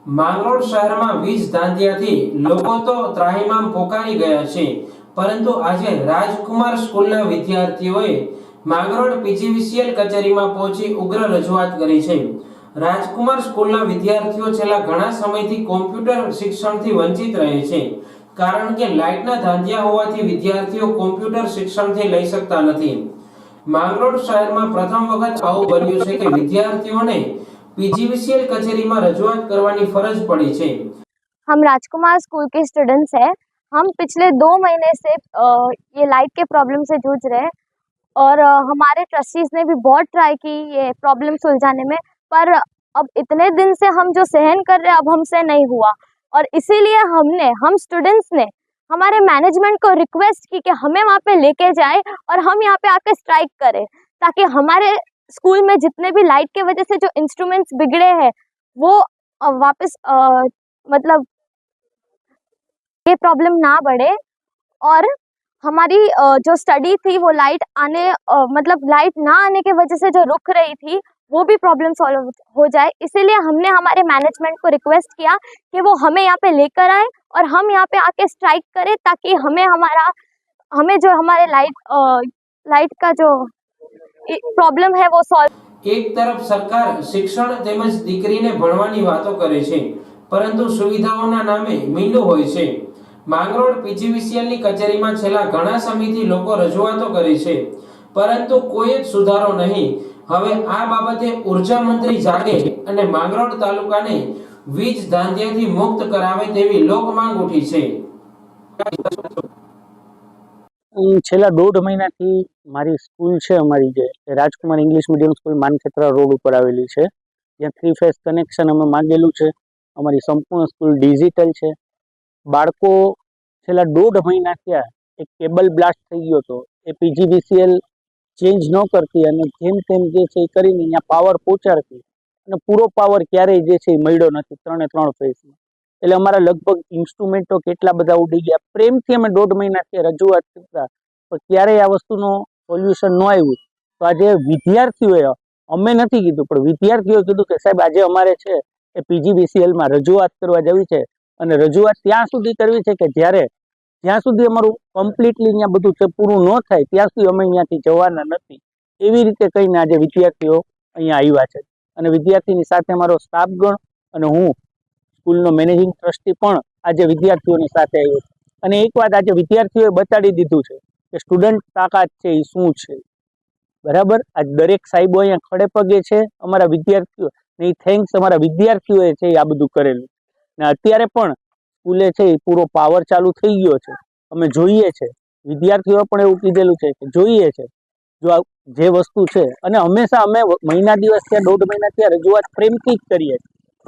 માંગરોળ શહેરમાં વીજ ધાંધિયાથી લોકો તો ત્રાહિમામ પોકારી ગયા છે, પરંતુ આજે રાજકુમાર સ્કૂલના વિદ્યાર્થીઓએ માંગરોળ પીજીવીસીએલ કચેરીમાં પહોંચી ઉગ્ર રજૂઆત કરી છે. રાજકુમાર સ્કૂલના વિદ્યાર્થીઓ છેલ્લા ઘણા સમયથી કોમ્પ્યુટર શિક્ષણથી વંચિત રહે છે, કારણ કે લાઇટના ધાંધિયા હોવાથી વિદ્યાર્થીઓ કોમ્પ્યુટર શિક્ષણથી લઈ શકતા નથી. માંગરોળ શહેરમાં પ્રથમ વખત આવું બન્યું છે કે વિદ્યાર્થીઓને पीजीवीसीएल कचेरी में रजूआत करवानी फरज पड़ी है। हम राजकुमार स्कूल के स्टूडेंट्स हैं। हम पिछले 2 महीने से ये लाइट के प्रॉब्लम से जूझ रहे हैं और हमारे ट्रस्टीज ने भी बहुत ट्राई की ये प्रॉब्लम सुलझाने में, पर अब इतने दिन से हम जो सहन कर रहे हैं अब हमसे नहीं हुआ और इसीलिए हम स्टूडेंट्स ने हमारे मैनेजमेंट को रिक्वेस्ट की कि हमें वहाँ पे लेके जाए और हम यहाँ पे आके स्ट्राइक करें, ताकि हमारे स्कूल में जितने भी लाइट के वजह से जो इंस्ट्रूमेंट्स बिगड़े हैं वो वापस मतलब ये प्रॉब्लम ना बढ़े और हमारी जो स्टडी थी वो लाइट आने मतलब लाइट ना आने की वजह से जो रुक रही थी वो भी प्रॉब्लम सॉल्व हो जाए। इसीलिए हमने हमारे मैनेजमेंट को रिक्वेस्ट किया कि वो हमें यहाँ पे लेकर आए और हम यहाँ पे आके स्ट्राइक करें, ताकि हमें जो हमारे लाइट का जो प्रॉब्लम है वो सॉल्व। एक तरफ सरकार शिक्षण तेमज दीकरीने भणवानी वातो करे छे, परंतु सुविधाओना नामे मींडो होय छे। માંગરોળ પીજીવીસીએલની કચેરીમાં છેલ્લા ઘણા સમયથી લોકો રજૂઆતો કરે છે, પરંતુ કોઈ જ સુધારો નહીં. હવે આ બાબતે ઉર્જા મંત્રી જાગે અને માંગરોળ તાલુકાને વીજ ધાંધિયાથી મુક્ત કરાવે તેવી લોક માંગ ઉઠી છે. છેલ્લા 1.5 મહિનાથી મારી સ્કૂલ છે, અમારી જે રાજકુમાર ઇંગ્લિશ મીડિયમ સ્કૂલ માનખેત્રા રોડ ઉપર આવેલી છે, જ્યાં 3 ફેઝ કનેક્શન અમે માંગેલું છે. અમારી સંપૂર્ણ સ્કૂલ ડિજિટલ છે. બાળકો છેલ્લા 1.5 મહિના થયા એક કેબલ બ્લાસ્ટ થઈ ગયો હતો, એ પીજીવીસીએલ ચેન્જ ન કરતી અને જેમ તેમ જે છે એ કરીને અહીંયા પાવર પહોંચાડતી અને પૂરો પાવર ક્યારેય જે છે એ મળ્યો નથી 3 ફેઝમાં. એટલે અમારા લગભગ ઇન્સ્ટ્રુમેન્ટો કેટલા બધા ઉડી ગયા. પ્રેમથી અમે 1.5 મહિનાથી રજૂઆત કરતા, પણ ક્યારેય આ વસ્તુનો સોલ્યુશન ન આવ્યું. તો આજે વિદ્યાર્થીઓએ, અમે નથી કીધું પણ વિદ્યાર્થીઓએ કીધું કે સાહેબ આજે અમારે છે એ પીજીવીસીએલમાં રજૂઆત કરવા જવી છે, અને રજૂઆત ત્યાં સુધી કરવી છે કે જ્યાં સુધી અમારું કમ્પ્લીટલી અહીંયા બધું છે પૂરું ન થાય ત્યાં સુધી અમે અહીંયાથી જવાના નથી. એવી રીતે કહીને આજે વિદ્યાર્થીઓ અહીંયા આવ્યા છે, અને વિદ્યાર્થીની સાથે અમારો સ્ટાફગણ અને હું સ્કૂલનો મેનેજિંગ ટ્રસ્ટી પણ આજે વિદ્યાર્થીઓની સાથે આવ્યો છે. અને એક વાત આજે વિદ્યાર્થીઓએ બતાડી દીધું છે કે સ્ટુડન્ટ તાકાત છે એ શું છે. બરાબર, આજ દરેક સાહેબો અહીંયા ખડે પગે છે અમારા વિદ્યાર્થીઓ ને, થેન્ક્સ અમારા વિદ્યાર્થીઓએ છે એ આ બધું કરેલું. ને અત્યારે પણ સ્કૂલે છે એ પૂરો પાવર ચાલુ થઈ ગયો છે. અમે જોઈએ છે, વિદ્યાર્થીઓએ પણ એવું કીધેલું છે કે જોઈએ છે જો જે વસ્તુ છે, અને હંમેશા અમે મહિના દિવસ ત્યાં 1.5 મહિના ત્યાં રજૂઆત પ્રેમથી જ કરીએ.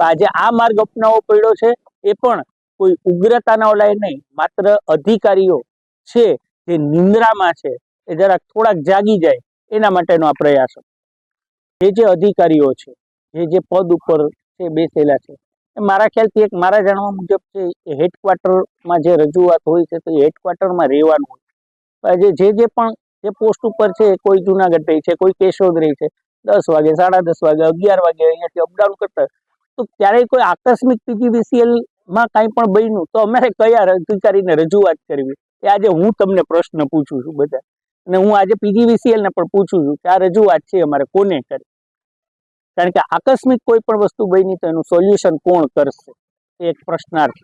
તો આજે આ માર્ગ અપનાવવો પડ્યો છે, એ પણ કોઈ ઉગ્રતાના ઓલાય નહીં, માત્ર અધિકારીઓ છે જે નિંદ્રામાં છે એ જરાક થોડાક જાગી જાય એના માટેનો આ પ્રયાસ. જે અધિકારીઓ છે, જે પદ ઉપર છે બેસેલા છે, મારા ખ્યાલથી એક મારા જાણવા મુજબ છે એ હેડક્વાર્ટરમાં જે રજૂઆત હોય છે તો એ હેડક્વાર્ટરમાં રહેવાનું હોય. જે પણ જે પોસ્ટ ઉપર છે, કોઈ જુનાગઢ રહી છે, કોઈ કેશોદ રહી છે, 10 વાગે 10:30 વાગે 11 વાગે અહીંયાથી અપડાઉન કરતા, તો ક્યારેય કોઈ આકસ્મિક પીજીવીસીએલમાં કાંઈ પણ બન્યું તો અમારે કયા અધિકારીને રજૂઆત કરવી, એ આજે હું તમને પ્રશ્ન પૂછું છું બધા. અને હું આજે પીજીવીસીએલને પણ પૂછું છું કે આ રજૂઆત છે અમારે કોને કરી, કારણ કે આકસ્મિક કોઈ પણ વસ્તુ બની તો એનું સોલ્યુશન કોણ કરશે, એ એક પ્રશ્નાર્થ.